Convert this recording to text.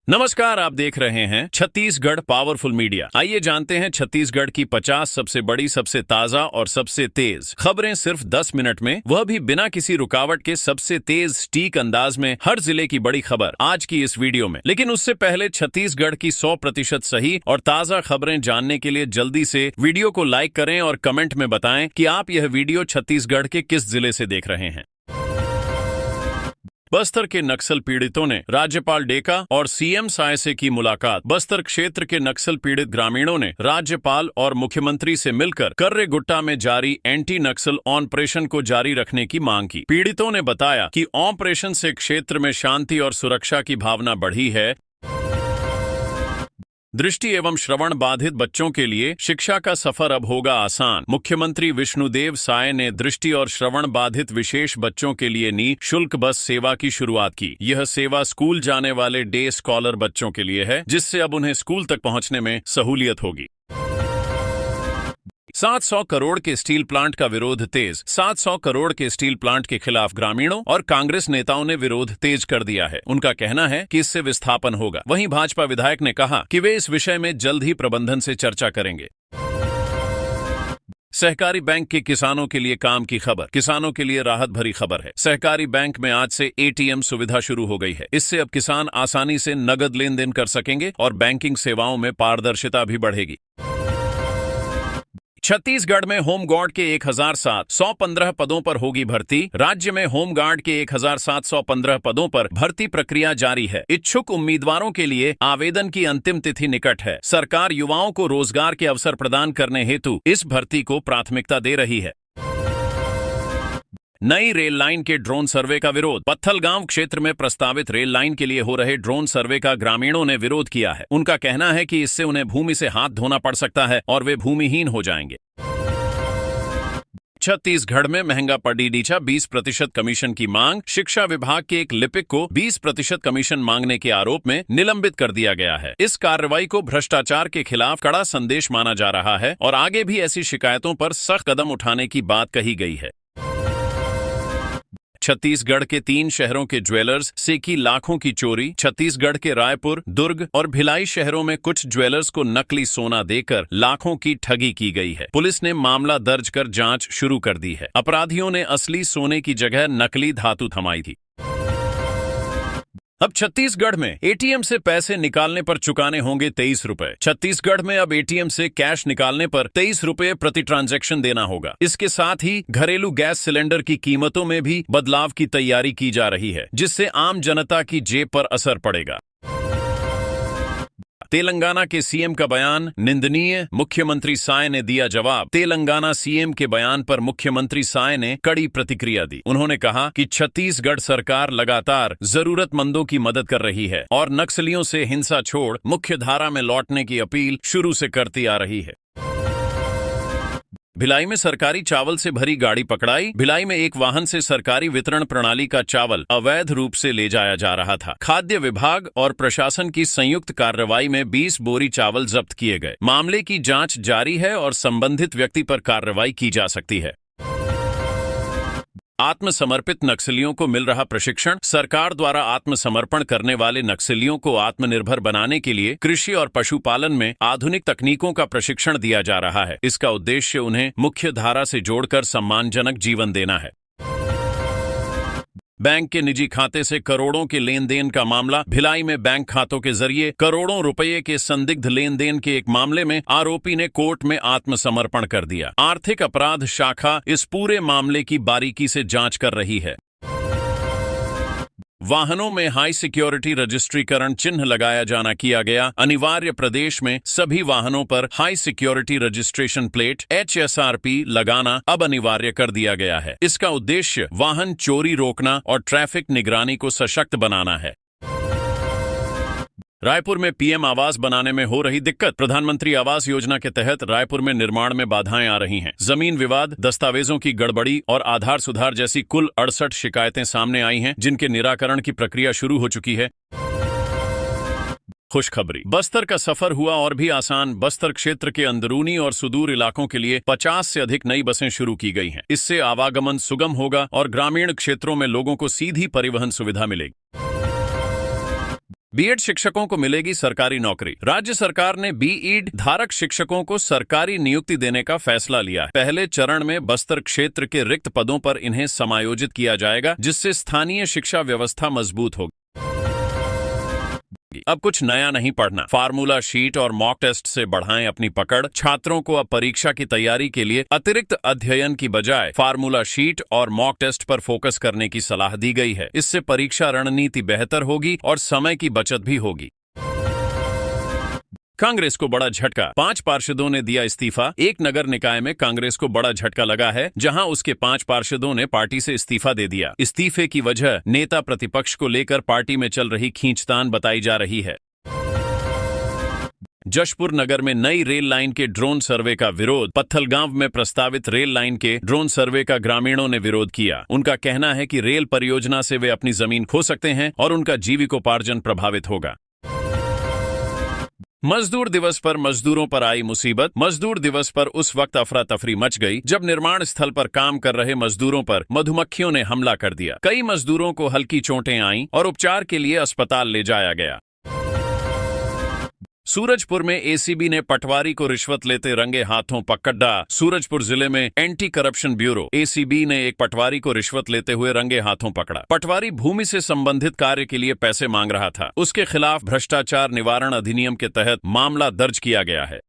नमस्कार, आप देख रहे हैं छत्तीसगढ़ पावरफुल मीडिया। आइए जानते हैं छत्तीसगढ़ की 50 सबसे बड़ी, सबसे ताजा और सबसे तेज खबरें सिर्फ 10 मिनट में, वह भी बिना किसी रुकावट के सबसे तेज सटीक अंदाज में। हर जिले की बड़ी खबर आज की इस वीडियो में। लेकिन उससे पहले छत्तीसगढ़ की 100% सही और ताजा खबरें जानने के लिए जल्दी से वीडियो को लाइक करें और कमेंट में बताएं कि आप यह वीडियो छत्तीसगढ़ के किस जिले से देख रहे हैं। बस्तर के नक्सल पीड़ितों ने राज्यपाल डेका और सीएम सायसे की मुलाकात। बस्तर क्षेत्र के नक्सल पीड़ित ग्रामीणों ने राज्यपाल और मुख्यमंत्री से मिलकर कर्रेगुट्टा में जारी एंटी नक्सल ऑपरेशन को जारी रखने की मांग की। पीड़ितों ने बताया कि ऑपरेशन से क्षेत्र में शांति और सुरक्षा की भावना बढ़ी है। दृष्टि एवं श्रवण बाधित बच्चों के लिए शिक्षा का सफर अब होगा आसान। मुख्यमंत्री विष्णुदेव साय ने दृष्टि और श्रवण बाधित विशेष बच्चों के लिए निःशुल्क बस सेवा की शुरुआत की। यह सेवा स्कूल जाने वाले डे स्कॉलर बच्चों के लिए है, जिससे अब उन्हें स्कूल तक पहुंचने में सहूलियत होगी। 700 करोड़ के स्टील प्लांट का विरोध तेज। 700 करोड़ के स्टील प्लांट के खिलाफ ग्रामीणों और कांग्रेस नेताओं ने विरोध तेज कर दिया है। उनका कहना है कि इससे विस्थापन होगा। वहीं भाजपा विधायक ने कहा कि वे इस विषय में जल्द ही प्रबंधन से चर्चा करेंगे। सहकारी बैंक के किसानों के लिए काम की खबर। किसानों के लिए राहत भरी खबर है। सहकारी बैंक में आज से एटीएम सुविधा शुरू हो गई है। इससे अब किसान आसानी से नगद लेन देन कर सकेंगे और बैंकिंग सेवाओं में पारदर्शिता भी बढ़ेगी। छत्तीसगढ़ में होमगार्ड के 1715 पदों पर होगी भर्ती। राज्य में होमगार्ड के 1715 पदों पर भर्ती प्रक्रिया जारी है। इच्छुक उम्मीदवारों के लिए आवेदन की अंतिम तिथि निकट है। सरकार युवाओं को रोजगार के अवसर प्रदान करने हेतु इस भर्ती को प्राथमिकता दे रही है। नई रेल लाइन के ड्रोन सर्वे का विरोध। पत्थलगांव क्षेत्र में प्रस्तावित रेल लाइन के लिए हो रहे ड्रोन सर्वे का ग्रामीणों ने विरोध किया है। उनका कहना है कि इससे उन्हें भूमि से हाथ धोना पड़ सकता है और वे भूमिहीन हो जाएंगे। छत्तीसगढ़ में महंगा पडीडीचा 20% कमीशन की मांग। शिक्षा विभाग के एक लिपिक को 20% कमीशन मांगने के आरोप में निलंबित कर दिया गया है। इस कार्रवाई को भ्रष्टाचार के खिलाफ कड़ा संदेश माना जा रहा है और आगे भी ऐसी शिकायतों पर सख्त कदम उठाने की बात कही गई है। छत्तीसगढ़ के 3 शहरों के ज्वेलर्स से की लाखों की चोरी। छत्तीसगढ़ के रायपुर, दुर्ग और भिलाई शहरों में कुछ ज्वेलर्स को नकली सोना देकर लाखों की ठगी की गई है। पुलिस ने मामला दर्ज कर जांच शुरू कर दी है। अपराधियों ने असली सोने की जगह नकली धातु थमाई थी। अब छत्तीसगढ़ में एटीएम से पैसे निकालने पर चुकाने होंगे 23 रुपए। छत्तीसगढ़ में अब एटीएम से कैश निकालने पर 23 रुपए प्रति ट्रांजैक्शन देना होगा। इसके साथ ही घरेलू गैस सिलेंडर की कीमतों में भी बदलाव की तैयारी की जा रही है, जिससे आम जनता की जेब पर असर पड़ेगा। तेलंगाना के सीएम का बयान निंदनीय। मुख्यमंत्री साय ने दिया जवाब। तेलंगाना सीएम के बयान पर मुख्यमंत्री साय ने कड़ी प्रतिक्रिया दी। उन्होंने कहा कि छत्तीसगढ़ सरकार लगातार जरूरतमंदों की मदद कर रही है और नक्सलियों से हिंसा छोड़ मुख्य धारा में लौटने की अपील शुरू से करती आ रही है। भिलाई में सरकारी चावल से भरी गाड़ी पकड़ाई। भिलाई में एक वाहन से सरकारी वितरण प्रणाली का चावल अवैध रूप से ले जाया जा रहा था। खाद्य विभाग और प्रशासन की संयुक्त कार्रवाई में 20 बोरी चावल जब्त किए गए। मामले की जांच जारी है और संबंधित व्यक्ति पर कार्रवाई की जा सकती है। आत्मसमर्पित नक्सलियों को मिल रहा प्रशिक्षण। सरकार द्वारा आत्मसमर्पण करने वाले नक्सलियों को आत्मनिर्भर बनाने के लिए कृषि और पशुपालन में आधुनिक तकनीकों का प्रशिक्षण दिया जा रहा है। इसका उद्देश्य उन्हें मुख्य धारा से जोड़कर सम्मानजनक जीवन देना है। बैंक के निजी खाते से करोड़ों के लेन देन का मामला। भिलाई में बैंक खातों के जरिए करोड़ों रुपए के संदिग्ध लेन देन के एक मामले में आरोपी ने कोर्ट में आत्मसमर्पण कर दिया। आर्थिक अपराध शाखा इस पूरे मामले की बारीकी से जांच कर रही है। वाहनों में हाई सिक्योरिटी रजिस्ट्रीकरण चिन्ह लगाया जाना किया गया अनिवार्य। प्रदेश में सभी वाहनों पर high security registration plate HSRP लगाना अब अनिवार्य कर दिया गया है। इसका उद्देश्य वाहन चोरी रोकना और ट्रैफिक निगरानी को सशक्त बनाना है। रायपुर में पीएम आवास बनाने में हो रही दिक्कत। प्रधानमंत्री आवास योजना के तहत रायपुर में निर्माण में बाधाएं आ रही हैं। जमीन विवाद, दस्तावेजों की गड़बड़ी और आधार सुधार जैसी कुल 68 शिकायतें सामने आई हैं, जिनके निराकरण की प्रक्रिया शुरू हो चुकी है। खुशखबरी, बस्तर का सफर हुआ और भी आसान। बस्तर क्षेत्र के अंदरूनी और सुदूर इलाकों के लिए 50 से अधिक नई बसें शुरू की गई हैं। इससे आवागमन सुगम होगा और ग्रामीण क्षेत्रों में लोगों को सीधी परिवहन सुविधा मिलेगी। बीएड शिक्षकों को मिलेगी सरकारी नौकरी। राज्य सरकार ने बीईड धारक शिक्षकों को सरकारी नियुक्ति देने का फैसला लिया है। पहले चरण में बस्तर क्षेत्र के रिक्त पदों पर इन्हें समायोजित किया जाएगा, जिससे स्थानीय शिक्षा व्यवस्था मजबूत होगी। अब कुछ नया नहीं पढ़ना। फार्मूला शीट और मॉक टेस्ट से बढ़ाएं अपनी पकड़। छात्रों को अब परीक्षा की तैयारी के लिए अतिरिक्त अध्ययन की बजाय फार्मूला शीट और मॉक टेस्ट पर फोकस करने की सलाह दी गई है। इससे परीक्षा रणनीति बेहतर होगी और समय की बचत भी होगी। कांग्रेस को बड़ा झटका। 5 पार्षदों ने दिया इस्तीफा। एक नगर निकाय में कांग्रेस को बड़ा झटका लगा है, जहां उसके 5 पार्षदों ने पार्टी से इस्तीफा दे दिया। इस्तीफे की वजह नेता प्रतिपक्ष को लेकर पार्टी में चल रही खींचतान बताई जा रही है। जशपुर नगर में नई रेल लाइन के ड्रोन सर्वे का विरोध। पत्थलगांव में प्रस्तावित रेल लाइन के ड्रोन सर्वे का ग्रामीणों ने विरोध किया। उनका कहना है कि रेल परियोजना से वे अपनी जमीन खो सकते हैं और उनका जीविकोपार्जन प्रभावित होगा। मजदूर दिवस पर मजदूरों पर आई मुसीबत। मजदूर दिवस पर उस वक्त अफरा तफरी मच गई जब निर्माण स्थल पर काम कर रहे मजदूरों पर मधुमक्खियों ने हमला कर दिया। कई मजदूरों को हल्की चोटें आईं और उपचार के लिए अस्पताल ले जाया गया। सूरजपुर में एसीबी ने पटवारी को रिश्वत लेते रंगे हाथों पकड़ा। सूरजपुर जिले में एंटी करप्शन ब्यूरो एसीबी ने एक पटवारी को रिश्वत लेते हुए रंगे हाथों पकड़ा। पटवारी भूमि से संबंधित कार्य के लिए पैसे मांग रहा था। उसके खिलाफ भ्रष्टाचार निवारण अधिनियम के तहत मामला दर्ज किया गया है।